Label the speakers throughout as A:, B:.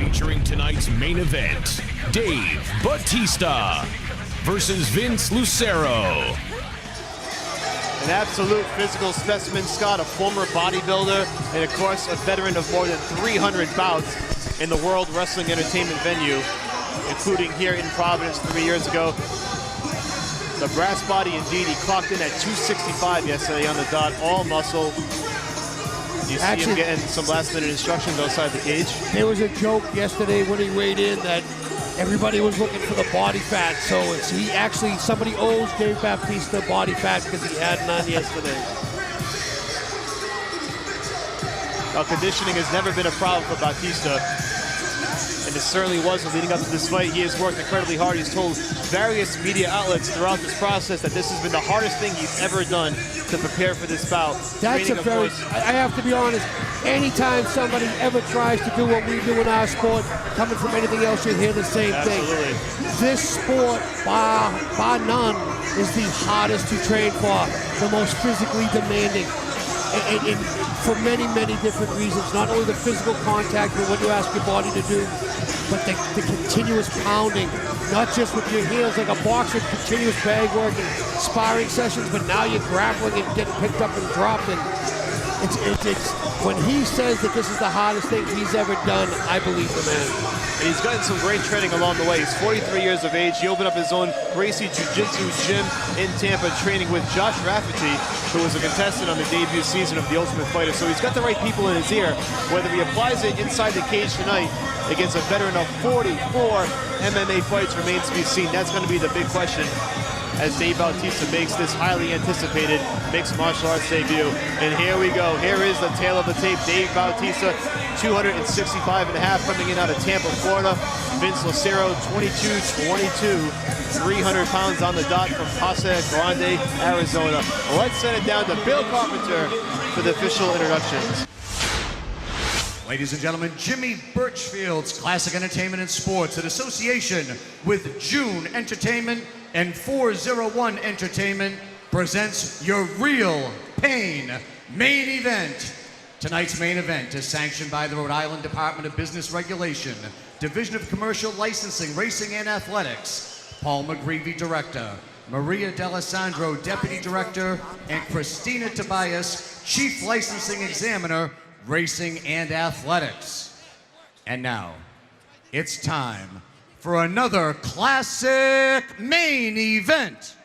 A: featuring tonight's main event, Dave Batista versus Vince Lucero.
B: An absolute physical specimen, Scott, a former bodybuilder, and of course a veteran of more than 300 bouts in the World Wrestling Entertainment venue, including here in Providence 3 years ago. The brass body indeed, he clocked in at 265 yesterday on the dot, all muscle. You see him getting some last minute instructions outside the cage.
C: There was a joke yesterday when he weighed in that everybody was looking for the body fat, so somebody owes Dave Batista body fat because he had none yesterday.
B: Well, conditioning has never been a problem for Batista, and it certainly wasn't leading up to this fight. He has worked incredibly hard. He's told various media outlets throughout this process that this has been the hardest thing he's ever done to prepare for this bout.
C: That's I have to be honest, anytime somebody ever tries to do what we do in our sport, coming from anything else, you hear the same thing. This sport, bar none, is the hardest to train for, the most physically demanding. And for many, many different reasons. Not only the physical contact and what you ask your body to do, but the continuous pounding, not just with your heels like a boxer, continuous bag work and sparring sessions, but now you're grappling and getting picked up and dropped. And it's when he says that this is the hardest thing he's ever done, I believe the man.
B: And he's gotten some great training along the way. He's 43 years of age. He opened up his own Gracie Jiu-Jitsu gym in Tampa, training with Josh Rafferty, who was a contestant on the debut season of The Ultimate Fighter. So he's got the right people in his ear. Whether he applies it inside the cage tonight against a veteran of 44 MMA fights remains to be seen. That's going to be the big question as Dave Batista makes this highly anticipated mixed martial arts debut. And here we go. Here is the tail of the tape. Dave Batista, 265.5, coming in out of Tampa, Florida. Vince Lucero, 22-22, 300 pounds on the dot from Casa Grande, Arizona. Let's send it down to Bill Carpenter for the official introductions.
D: Ladies and gentlemen, Jimmy Birchfield's Classic Entertainment and Sports in association with June Entertainment and 401 Entertainment presents your Real Pain main event. Tonight's main event is sanctioned by the Rhode Island Department of Business Regulation, Division of Commercial Licensing, Racing and Athletics. Paul McGreevy, Director, Maria D'Alessandro, Deputy Director, and Christina Tobias, Chief Licensing Examiner, Racing and Athletics. And now, it's time for another classic main event.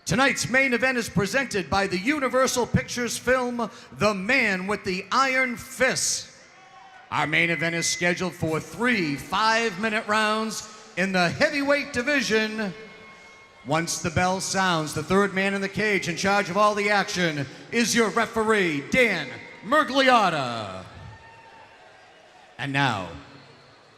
D: Tonight's main event is presented by the Universal Pictures film, The Man with the Iron Fist. Our main event is scheduled for 3 5-minute rounds in the heavyweight division. Once the bell sounds, the third man in the cage in charge of all the action is your referee, Dan Mergliotta. And now,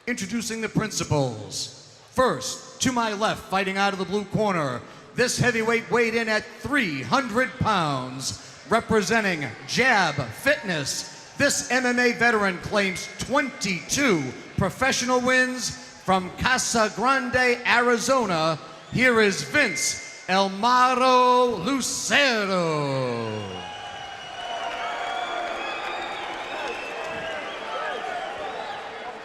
D: introducing the principals. First, to my left, fighting out of the blue corner, this heavyweight weighed in at 300 pounds, representing Jab Fitness. This MMA veteran claims 22 professional wins from Casa Grande, Arizona. Here is Vince El Maro Lucero.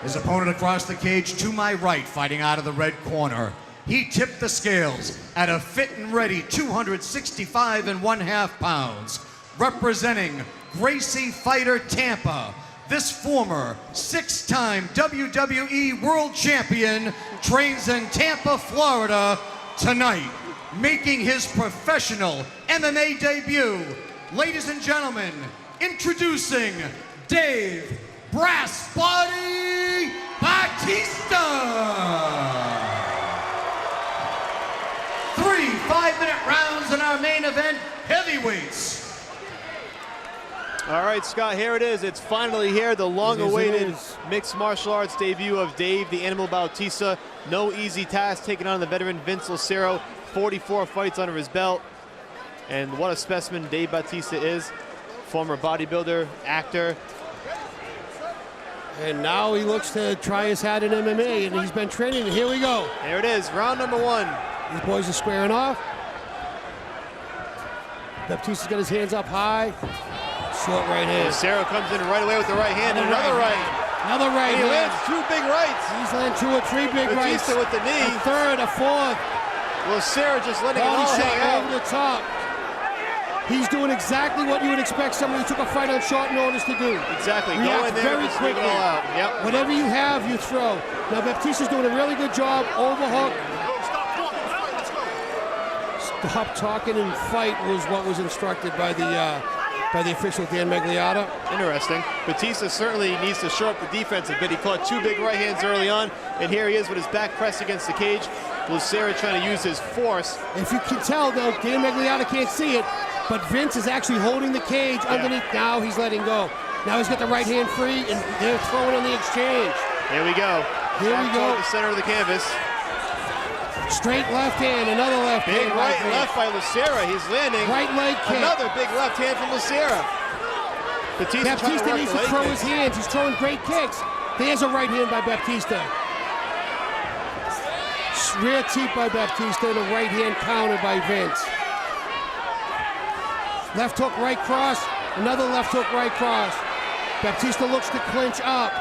D: His opponent across the cage to my right, fighting out of the red corner. He tipped the scales at a fit and ready 265.5 pounds, representing Gracie Fighter Tampa. This former 6-time WWE World Champion trains in Tampa, Florida tonight, making his professional MMA debut. Ladies and gentlemen, introducing Dave Brass Body Batista. 3 5-minute rounds in our main event, heavyweights.
B: All right, Scott, here it is. It's finally here, the long-awaited mixed martial arts debut of Dave the Animal Batista. No easy task taking on the veteran Vince Lucero. 44 fights under his belt. And what a specimen Dave Batista is. Former bodybuilder, actor.
C: And now he looks to try his hat in MMA, and he's been training, and here we go.
B: Here it is, round number 1.
C: These boys are squaring off. Batista's got his hands up high. Short right hand.
B: Lucero comes in right away with the right hand and another right.
C: Another right
B: He
C: hand.
B: lands 2 big rights.
C: He's landed 2 or 3 big rights.
B: Batista with the knee.
C: A third, a fourth.
B: Lucero just letting it
C: Body
B: all hang
C: shot
B: out.
C: over the top. He's doing exactly what you would expect somebody who took a fight on short notice to do.
B: Exactly. Go
C: React
B: in there
C: very
B: and just leave it
C: quickly.
B: all out. Yep.
C: Whatever you have, you throw. Now Batista's doing a really good job. Overhook. Stop talking and fight was what was instructed by the official Dan Magliotta.
B: Interesting. Batista certainly needs to shore up the defense a bit. He caught 2 big right hands early on, and here he is with his back pressed against the cage. Lucero trying to use his force.
C: If you can tell, though, Dan Magliotta can't see it, but Vince is actually holding the cage underneath. Now he's letting go. Now he's got the right hand free, and they're throwing on the exchange.
B: Here we go.
C: Here we go.
B: The center of the canvas.
C: Straight left hand, another left
B: Big
C: hand.
B: right and left by Lucero. He's landing.
C: Right leg kick.
B: Another big left hand from Lucero.
C: Baptista needs to throw his hands. He's throwing great kicks. There's a right hand by Baptista. Rear teep by Baptista and a right hand counter by Vince. Left hook, right cross. Another left hook, right cross. Baptista looks to clinch up.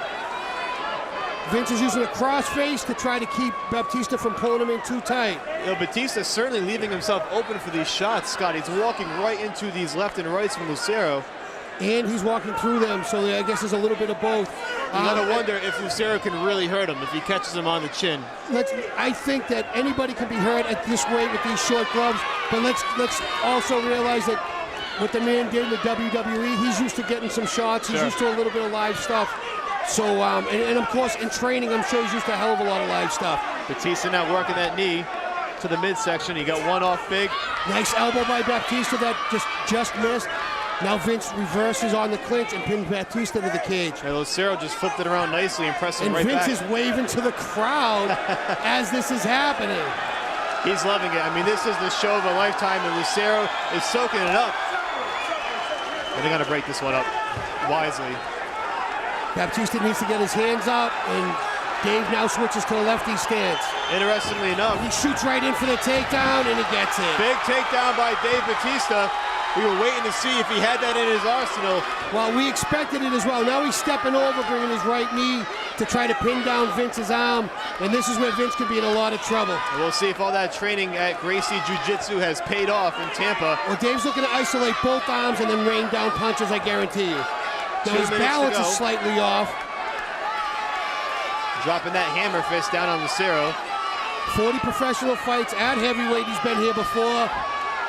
C: Vince is using a crossface to try to keep Baptista from pulling him in too tight.
B: You know, Batista's certainly leaving himself open for these shots, Scott. He's walking right into these left and rights from Lucero.
C: And he's walking through them, so I guess there's a little bit of both.
B: You gotta wonder if Lucero can really hurt him if he catches him on the chin.
C: I think that anybody can be hurt at this weight with these short gloves, but let's also realize that what the man did in the WWE, he's used to getting some shots. He's used to a little bit of live stuff. So, and of course, in training, I'm sure he's used to a hell of a lot of live stuff.
B: Batista now working that knee to the midsection. He got one off big.
C: Nice elbow by Baptista that just missed. Now Vince reverses on the clinch and pins Batista to the cage.
B: And Lucero just flipped it around nicely and pressed him
C: and
B: right
C: Vince
B: back.
C: is waving to the crowd as this is happening.
B: He's loving it. I mean, this is the show of a lifetime, and Lucero is soaking it up. And they got to break this one up wisely.
C: Baptista needs to get his hands up, and Dave now switches to the lefty stance.
B: Interestingly enough,
C: he shoots right in for the takedown, and he gets it.
B: Big takedown by Dave Batista. We were waiting to see if he had that in his arsenal.
C: Well, we expected it as well. Now he's stepping over, bringing his right knee to try to pin down Vince's arm, and this is where Vince could be in a lot of trouble.
B: And we'll see if all that training at Gracie Jiu-Jitsu has paid off in Tampa.
C: Well, Dave's looking to isolate both arms and then rain down punches, I guarantee you. Now his balance is slightly off.
B: Dropping that hammer fist down on Lucero.
C: 40 professional fights at heavyweight. He's been here before.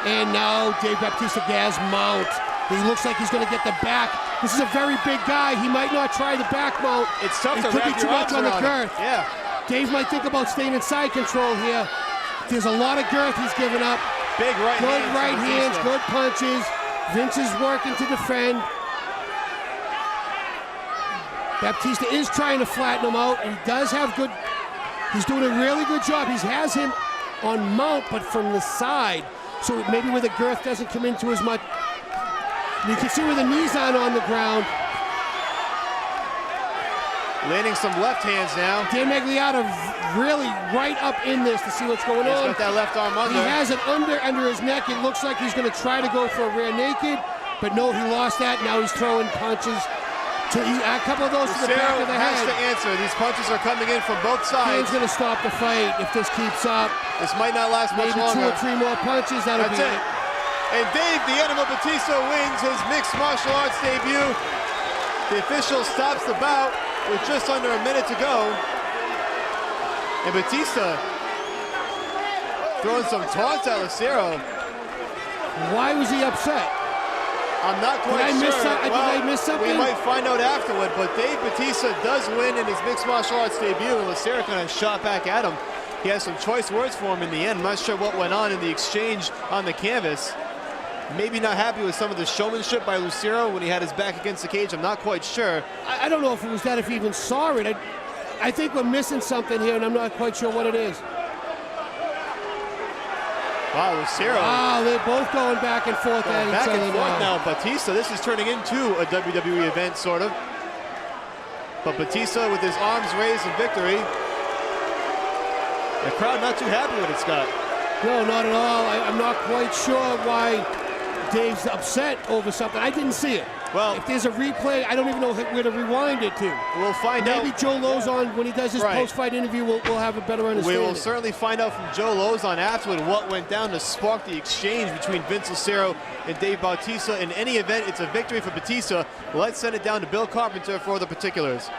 C: And now Dave Baptista gas mount. He looks like he's going to get the back. This is a very big guy. He might not try the back mount.
B: It's tough to
C: could be too much on the girth.
B: Yeah.
C: Dave might think about staying in side control here. There's a lot of girth he's giving up.
B: Big right
C: good
B: hands.
C: Right hands, good punches. Vince is working to defend. Baptista is trying to flatten him out, and he does have good. He's doing a really good job. He has him on mount, but from the side. So maybe where the girth doesn't come into as much. You can see where the knees aren't on the ground.
B: Landing some left hands now.
C: Dan Magliotta really right up in this to see what's going on.
B: He's got that left arm under.
C: He has it under his neck. It looks like he's going to try to go for a rear naked, but no, he lost that. Now he's throwing punches. A couple of those to the back of the head.
B: Has to answer. These punches are coming in from both sides.
C: Dan's going to stop the fight if this keeps up.
B: This might not last much longer.
C: Maybe 2 or 3 more punches. That'll be it.
B: And Dave the Animal Batista wins his mixed martial arts debut. The official stops the bout with just under a minute to go. And Batista throwing some taunts at Lucero.
C: Why was he upset?
B: I'm not quite sure.
C: Did I miss something?
B: We might find out afterward, but Dave Batista does win in his mixed martial arts debut, and Lucero kind of shot back at him. He has some choice words for him in the end. I'm not sure what went on in the exchange on the canvas. Maybe not happy with some of the showmanship by Lucero when he had his back against the cage. I'm not quite sure.
C: I don't know if it was that, if he even saw it. I think we're missing something here, and I'm not quite sure what it is.
B: Wow, Lucero.
C: Wow, they're both going back and forth at each other
B: back and forth now. Batista, this is turning into a WWE event, sort of. But Batista with his arms raised in victory. The crowd not too happy with it, Scott.
C: No, not at all. I'm not quite sure why Dave's upset over something. I didn't see it.
B: Well,
C: if there's a replay, I don't even know where to rewind it to.
B: We'll find out.
C: Maybe Joe Lozon, when he does his post-fight interview, we'll have a better understanding.
B: We will certainly find out from Joe Lozon afterward what went down to spark the exchange between Vince Lucero and Dave Bautista. In any event, it's a victory for Batista. Let's send it down to Bill Carpenter for the particulars.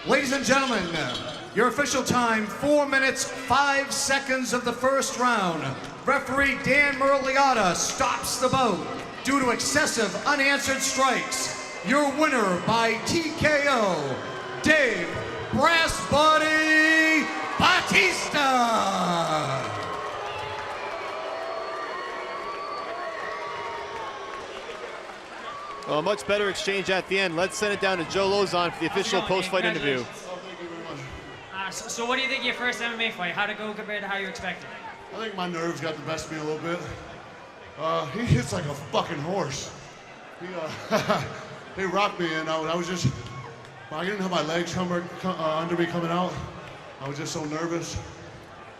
D: Ladies and gentlemen, your official time, 4 minutes, 5 seconds of the first round. Referee Dan Murliata stops the bout due to excessive unanswered strikes. Your winner by TKO, Dave Brass Body Batista.
B: Well, a much better exchange at the end. Let's send it down to Joe Lozon for the official post-fight interview.
E: So what do you think of your first MMA fight? How'd it go compared to how you expected?
F: I think my nerves got the best of me a little bit. He hits like a fucking horse. He rocked me, and I was just, I didn't have my legs under me coming out. I was just so nervous.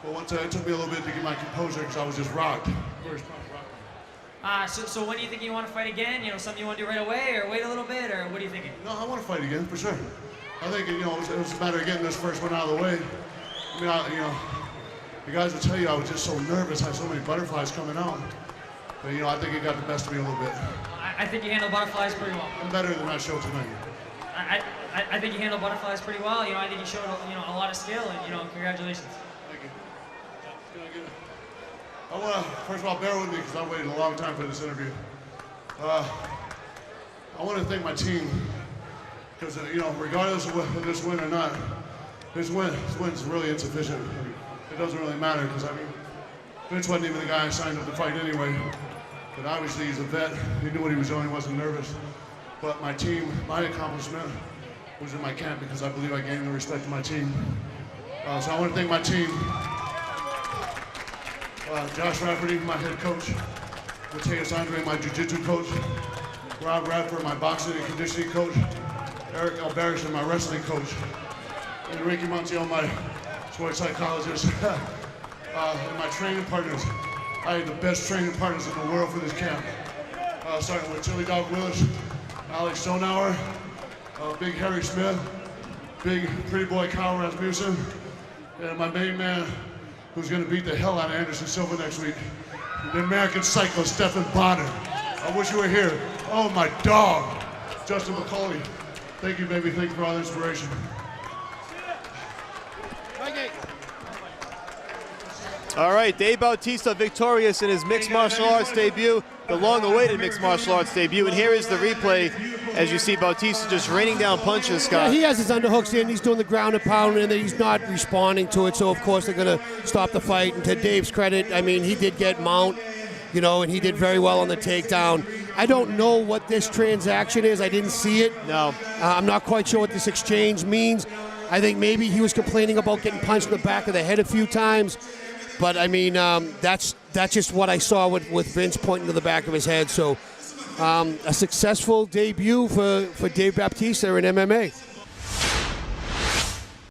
F: But once it took me a little bit to get my composure because I was just rocked.
E: So when do you think you want to fight again? You know, something you want to do right away, or wait a little bit, or what are you thinking?
F: No, I want to fight again, for sure. I think, you know, it was a matter of getting this first one out of the way. I mean, you know, the guys will tell you I was just so nervous, I had so many butterflies coming out. But, you know, I think it got the best of me a little bit.
E: I think you handle butterflies pretty well.
F: I'm better than I showed tonight.
E: I think you handle butterflies pretty well. You know, I think you showed, you know, a lot of skill, and, you know, congratulations.
F: Thank you. I want to, first of all, bear with me because I waited a long time for this interview. I want to thank my team because, you know, regardless of this win or not, this win's really insufficient. It doesn't really matter because, I mean, Vince wasn't even the guy I signed up to fight anyway. But obviously he's a vet. He knew what he was doing. He wasn't nervous. But my team, my accomplishment was in my camp because I believe I gained the respect of my team. So I want to thank my team. Josh Rafferty, my head coach. Mateus Andre, my jiu-jitsu coach. Rob Radford, my boxing and conditioning coach. Eric Alberison, my wrestling coach. And Ricky Montiel, my sports psychologist. And my training partners. I had the best training partners in the world for this camp. Starting with Chili Dog Willis, Alex Stonauer, Big Harry Smith, Big Pretty Boy Kyle Rasmussen, and my main man, who's going to beat the hell out of Anderson Silva next week, the American Psycho, Stephen Bonner. I wish you were here. Oh, my dog, Justin McCauley. Thank you, baby. Thank you for all the inspiration.
B: All right, Dave Bautista victorious in his mixed martial arts debut, the long-awaited mixed martial arts debut. And here is the replay as you see Bautista just raining down punches, Scott.
C: Yeah, he has his underhooks in. He's doing the ground and pound, and he's not responding to it. So, of course, they're going to stop the fight. And to Dave's credit, I mean, he did get mount, you know, and he did very well on the takedown. I don't know what this transaction is. I didn't see it.
B: No.
C: I'm not quite sure what this exchange means. I think maybe he was complaining about getting punched in the back of the head a few times. But, I mean, that's just what I saw with Vince pointing to the back of his head. So a successful debut for Dave Bautista in MMA.